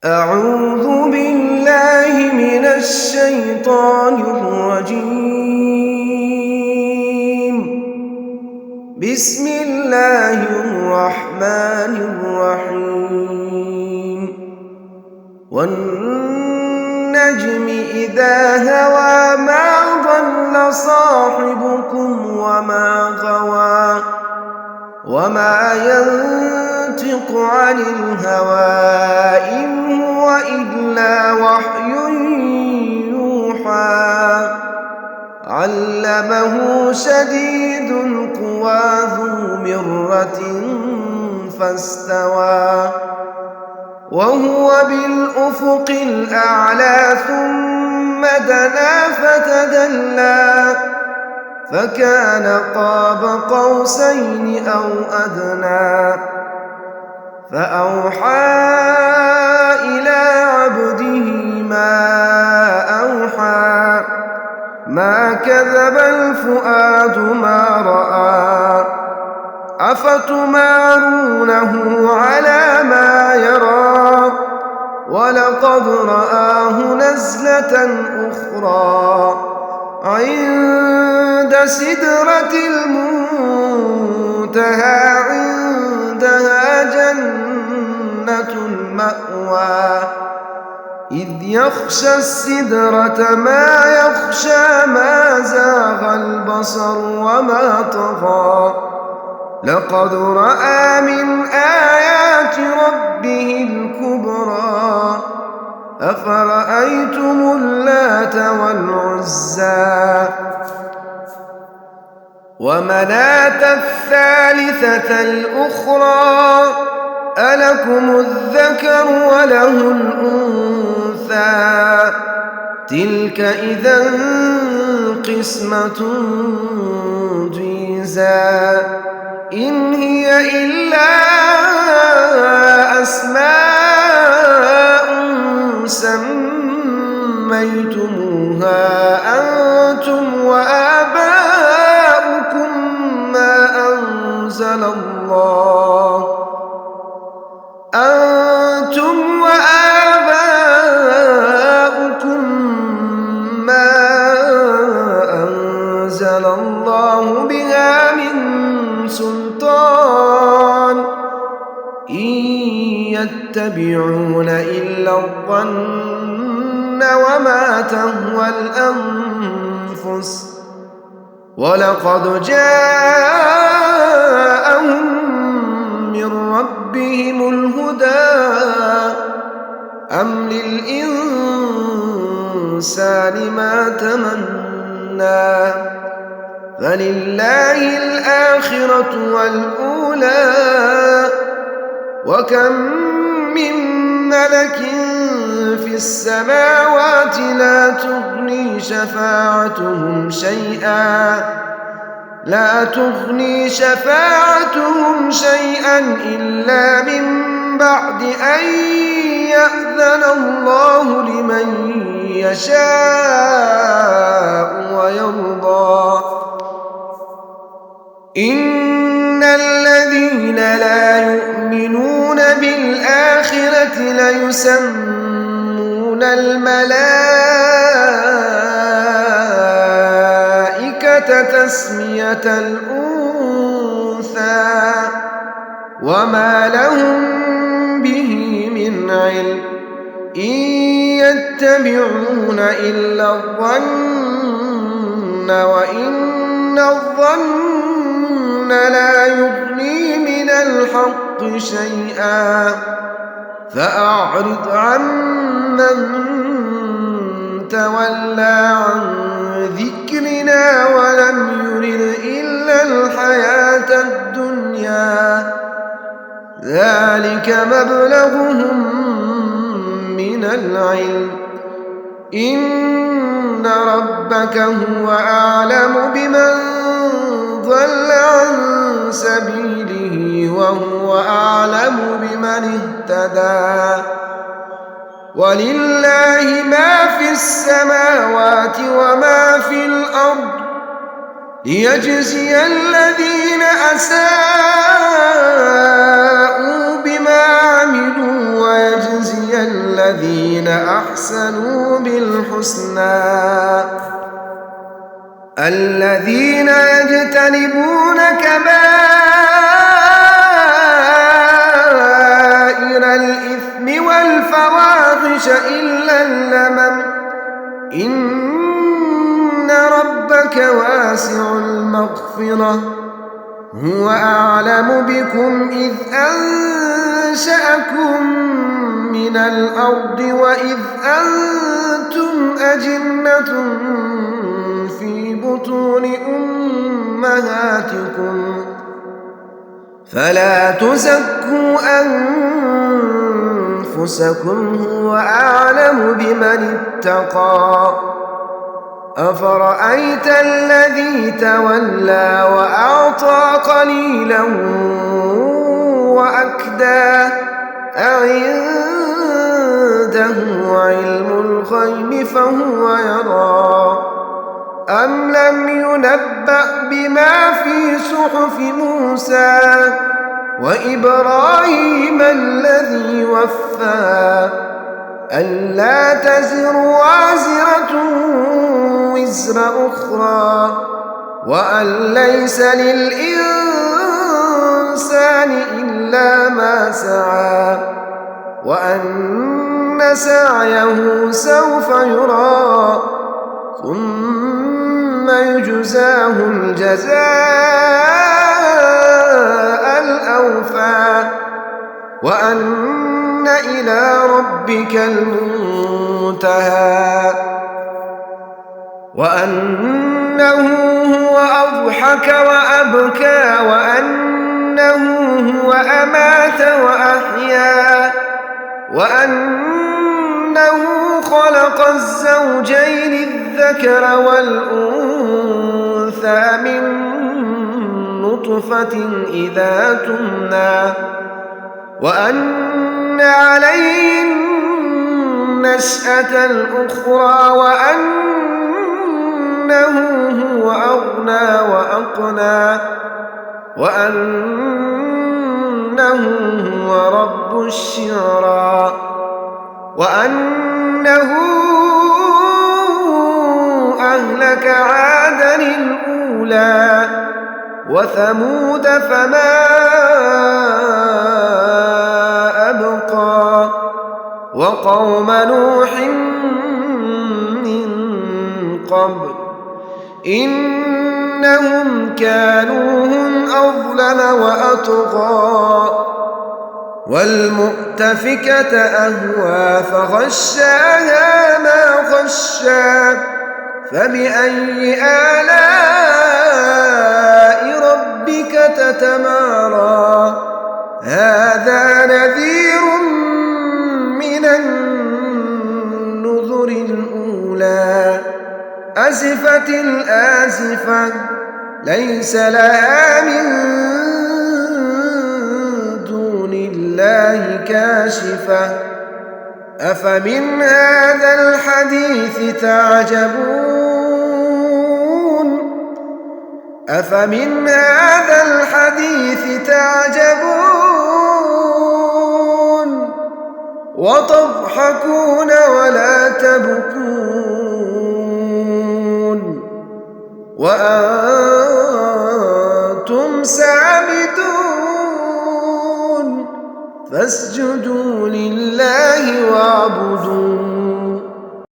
أعوذ بالله من الشيطان الرجيم. بسم الله الرحمن الرحيم. والنجم إذا هوى ما ضل صاحبكم وما غوى وما ينطق عن الهوى إن هو إلا وحي يوحى. علمه شديد القوى ذو مرة فاستوى وهو بالأفق الأعلى ثم دنا فتدلى فكان قاب قوسين أو أدنى فأوحى إلى عبده ما أوحى. ما كذب الفؤاد ما رأى أفتمارونه على ما يرى ولقد رآه نزلة أخرى عند سدرة المنتهى عندها جنة المأوى إذ يخشى السدرة ما يخشى ما زاغ البصر وما طغى لقد رأى من آيات ربه الكبرى أفرأيتم اللات والعزى ومناة الثالثة الأخرى ألكم الذكر وله الأنثى تلك إذا قسمة ضيزى إن هي إلا أسماء سميتموها أنتم وآباؤكم ما أنزل الله بها من سلطان إن يتبعون إلا الظن وما تهوى الأنفس ولقد جاءهم من ربهم الهدى أم للإنسان ما تمنى فلله الآخرة والأولى وكم من ملك في السماوات لا تغني شفاعتهم شيئا إلا من بعد أن يأذن الله لمن يشاء ويرضى إن الذين لا يؤمنون بالآخرة ليسمون الملائكة تسمية الأنثى وما لهم به من علم إن يتبعون إلا الظن وإن الظن لا يغني من الحق شيئا فأعرض عمن تولى عن ذكرنا ولم يرد إلا الحياة الدنيا ذلك مبلغهم من العلم إن ربك هو أعلم بمن ضل عن سبيله وهو أعلم بمن اهتدى ولله ما في السماوات وما في الأرض ليجزي الذين أساءوا بما عملوا ويجزي للذين أحسنوا بالحسنى الذين يجتنبون كبائر الإثم والفواحش إلا اللمم إن ربك واسع المغفرة هو أعلم بكم إذ أنشأكم من الأرض وإذ أنتم أجنة في بطون أمهاتكم فلا تزكوا أنفسكم هو أعلم بمن اتقى أفرأيت الذي تولى وأعطى قليلا وأكدى أعنده علم الغيب فهو يرى أم لم ينبأ بما في صحف موسى وإبراهيم الذي وفى ألا تزر وازرة وزر أخرى وأن ليس للإنسان إلا ما سعى وأن سعيه سوف يرى ثم يجزاه الجزاء الأوفى وأن إلى ربك المنتهى وأنه هو أضحك وأبكى وأنه هو أمات وأحيا وأنه خلق الزوجين الذكر والأنثى من نطفة إذا تمنى وأن عليه النشأة الأخرى وأنه هو أغنى وأقنى وأنه هو رب الشعرى وأنه أهلك عادا الأولى وثمود فما أبقى وقوم نوح من قبل إنهم كانوا هم أظلم وأطغى والمؤتفكة أهوى فغشاها ما غشا فبأي آلاء ربك تتمارى هذا نذير من النذر الأولى أزفت الآزفة ليس لها من دون الله كاشفة أفمن هذا الحديث تعجبون أفمن هذا الحديث تعجبون وتضحكون ولا تبكون وأنتم سامدون فاسجدوا لله واعبدوا